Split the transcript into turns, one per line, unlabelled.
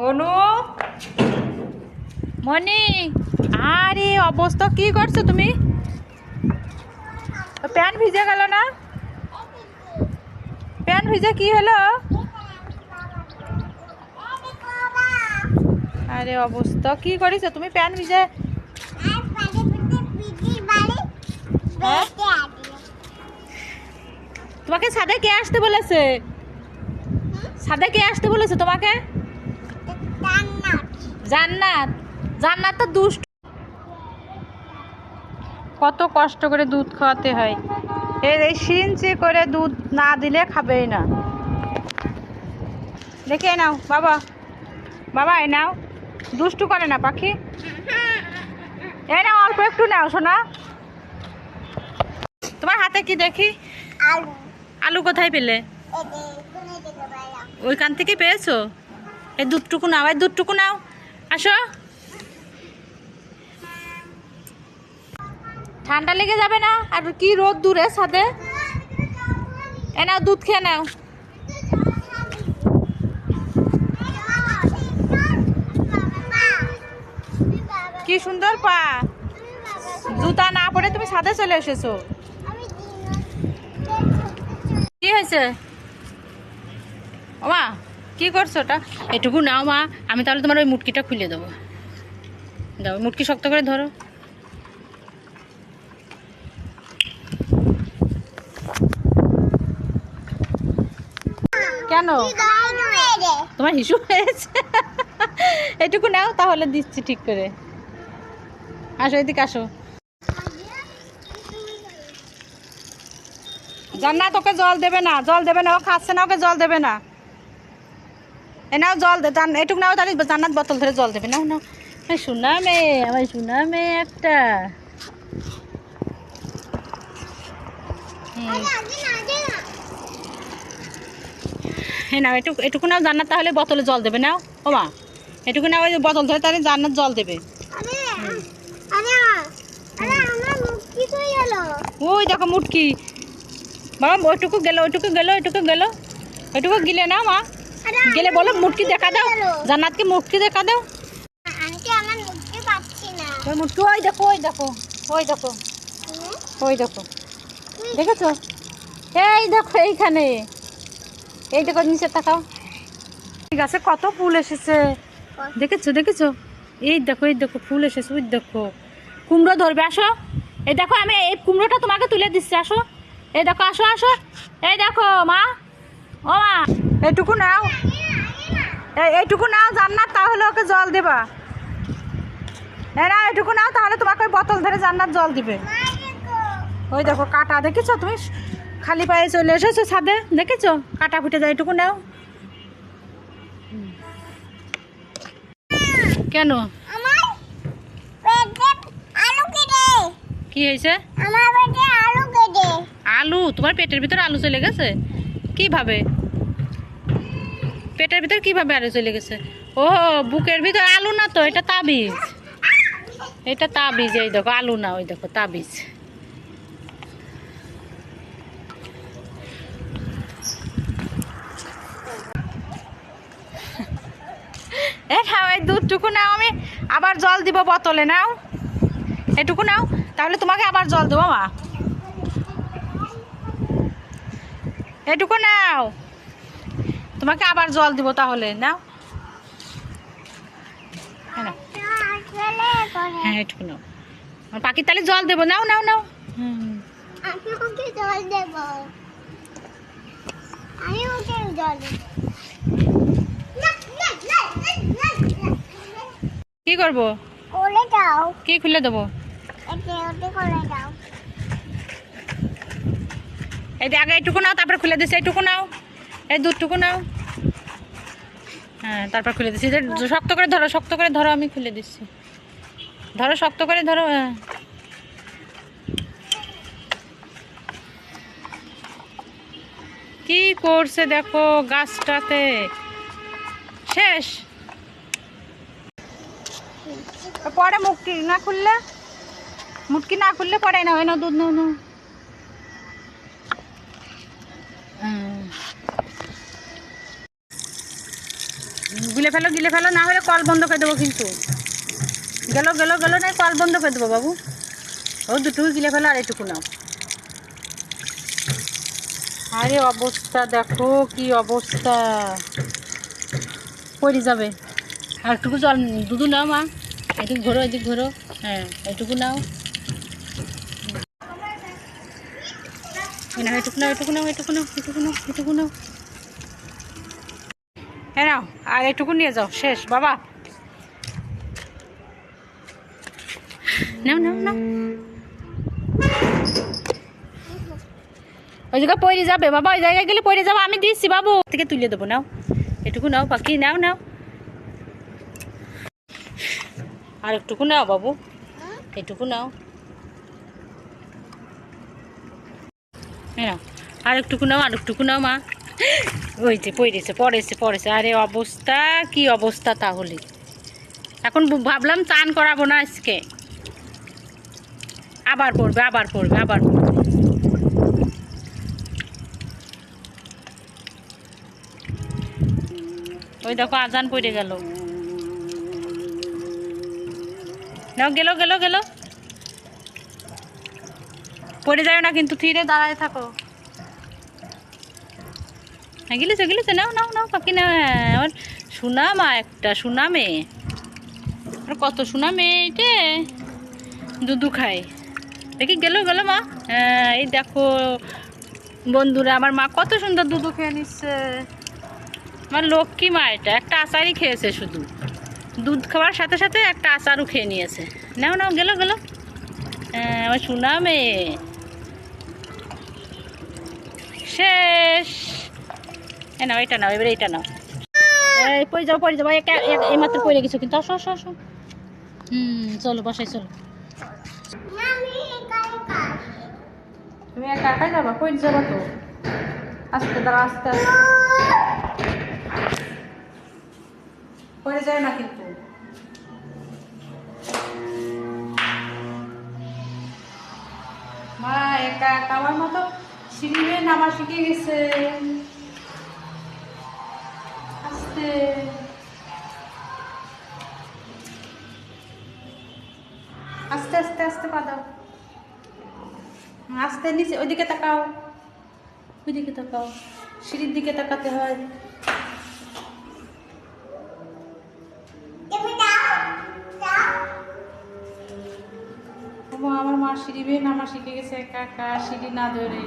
অনু মনি, আরে অবস্থা কি করছো তুমি? প্যান্ট ভিজে গেল না? প্যান্ট ভিজে কি হলো? আরে অবস্থা কি করেছো তুমি? প্যান্ট ভিজে হ্যাঁ? তোমাকে ছাদে কে আসতে বলেছে? ছাদে কে আসতে বলেছে তোমাকে? জান্নাত। জান্নাত তো দুষ্ট, কত কষ্ট করে দুধ খাওয়াতে হয়। এই সিঞ্চি করে দুধ না দিলে খাবেই না। দেখে নাও বাবা, বাবা এ নাও, দুষ্টু করে না পাখি। এই নাও অল্প একটু নাও সোনা। তোমার হাতে কি দেখি? আলু। আলু কোথায় পেলে? ওইখান থেকে পেয়েছো? এই দুধটুকু নাও, এই দুধটুকু নাও, আসো। ঠান্ডা লেগে যাবে না? আর কি রোদ দূরে ছাদে। এ নাও দুধ খেয়ে নাও। কি সুন্দর পা, জুতা না পরে তুমি ছাদে চলে এসেছো। কি হয়েছে ও মা? কি করছো ওটা? এটুকু নাও মা, আমি তাহলে তোমার ওই মুটকিটা খুলে দেবো। দাও মুটকি শক্ত করে ধরো। কেন তোমার হিসু হয়েছে? এটুকু নাও তাহলে দিচ্ছি ঠিক করে। আসো এদিকে আসো। জান্নাত ওকে জল দেবে না, জল দেবে না, ও খাচ্ছে না, ওকে জল দেবে না। এ নাও জল দে, এটুকু নাও তাহলে জান্নাত বোতল ধরে জল দেবে। নাও নাও, শোনা মেয়ে, আমার শোনা মেয়ে একটা। হ্যাঁ নাও এটুকু নাও জান্নাত, তাহলে বোতলে জল দেবে। নাও ও মা, এটুকু নাও, ওই বোতল ধরে তাহলে জান্নাত জল দেবে। ওই দেখো মুটকি বাবা, ওইটুকু গেল, ওইটুকু গেল, ওইটুকু গেল, ওইটুকু গিলে নাও মা। গেলে বলো মুটকি দেখা দাও, জান্নাতকে মুটকি দেখা দাও। ওই মুটকি, ওই দেখো, ওই দেখো, ওই দেখো, ওই দেখো, দেখেছো? এই দেখো এইখানে, এই দেখো নিচে তাকাও। গাছে কত ফুল এসেছে, দেখেছো? দেখেছো? এই দেখো, এই দেখো ফুল এসেছে, ওই দেখো। কুমড়ো ধরবে, আসো। এই দেখো আমি এই কুমড়োটা তোমাকে তুলে দিচ্ছি, আসো। এই দেখো, আসো আসো, এই দেখো মা, ও মা এইটুকু নাও, এইটুকু নাও জান্নাত, তাহলে ওকে জল দেবা। না এটুকু নাও, তাহলে তোমাকে ওই বোতল ধরে জান্নাত জল দিবে। ওই দেখো কাটা, দেখেছো? তুমি খালি পায়ে চলে এসেছো ছাদে, দেখেছো? কাটা ফুটে যায়, এটুকু নাও। কেন কি হয়েছে? আলু? তোমার পেটের ভিতর আলু চলে গেছে? কিভাবে পেটের ভিতর কিভাবে আলু চলে গেছে? ও বুকের ভিতর আলু না তো, এটা তাবিজ, এটা তাবিজ। এই দেখো আলু না, ওই দেখো তাবিজ। এই দুধটুকু নাও, আমি আবার জল দিব বোতলে। নাও এটুকু নাও, তাহলে তোমাকে আবার জল দেবো মা। এটুকু নাও, তোমাকে আবার জল দিব তাহলে। নাও, হ্যাঁ এটুকু নাও, আমার পাখির তাহলে জল দেবো। নাও নাও নাও। কি করবো? কি খুলে দেবো? এই আগে এইটুকু নাও, তারপর খুলে দিচ্ছি। এইটুকু নাও, এই দুধটুকু নাও, হ্যাঁ তারপর খুলে দিচ্ছি। শক্ত করে ধরো, শক্ত করে ধরো, আমি খুলে দিচ্ছি। ধরো শক্ত করে ধরো। হ্যাঁ কি করছে দেখো গাছটাতে, শেষ। পরে মুটকি না খুললে, মুটকি না খুললে পরে না হয় না, দুধ নাও না। গুলে গিলে ফেলো, না হলে কল বন্ধ করে দেবো কিন্তু। গেল গেল গেল, না কল বন্ধ করে দেবো বাবু। ও দুটুকু গিলে ফেলো, আর এটুকু নাও। আরে অবস্থা দেখো, কি অবস্থা, পড়ে যাবে। আর একটুকু জল দুধু নাও মা, এদিক ঘোরো এদিক ঘোরো, হ্যাঁ এইটুকু নাও, এটুকু নাও এটুকু নাও এটুকু নাও এটুকু নাও এটুকু নাও, হ্যাঁ নাও, আর এটুকু নিয়ে যাও, শেষ বাবা। নাও নাও নাও, ওই জায়গায় পড়ে যাবে বাবা, ওই জায়গায় গেলে পড়ে যাবো, আমি দিচ্ছি বাবু, থেকে তুলে দেবো। নাও এটুকু নাও পাখি, নাও নাও, আর একটুকু নাও বাবু, এটুকু নাও, হ্যাঁ আর একটুকু নাও, আর একটুকু নাও মা। ওই যে পড়েছে। আরে অবস্থা, কি অবস্থা তাহলে। এখন ভাবলাম চান করাবো না আজকে, আবার পড়বে। ওই দেখো আজান পড়ে গেল। নাও, গেল, পড়ে যাও না কিন্তু, থিরে দাঁড়ায় থাকো। হ্যাঁ গিলেছে, নাও নাও নাও পাখি, না আমার সোনা মা, একটা সোনা মেয়ে, কত সোনা মেয়ে এটা, দুধু খায় দেখি। গেল মা, এই দেখো বন্ধুরা, আমার মা কত সুন্দর দুধু খেয়ে নিচ্ছে। আমার লক্ষ্মী মা, এটা একটা আচারই খেয়েছে, শুধু দুধ খাওয়ার সাথে সাথে একটা আচারও খেয়ে নিয়েছে। নাও নাও, গেল আমার সোনা মেয়ে, শেষ। নাও এটা নাও, এবারে এটা নাও। এই পড়ে যাবো, এই মাত্র পড়ে গেছো কিন্তু, আসো। চলো বাসায় চলো। তুমি একা একাই যাবা, কই যাবা তো, আস্তে দাঁড়া, আস্তে পড়ে যায় না কিন্তু। মা একা আমার মতো সিঁড়ি বেয়ে নামা শিখে গেছে, আস্তে আস্তে পা দাও, আস্তে নিচে, ওইদিকে তাকাও, সিঁড়ির দিকে তাকাতে হয়। আমার মা সিঁড়ি বেয়ে নামা শিখে গেছে, একা সিঁড়ি না ধরে।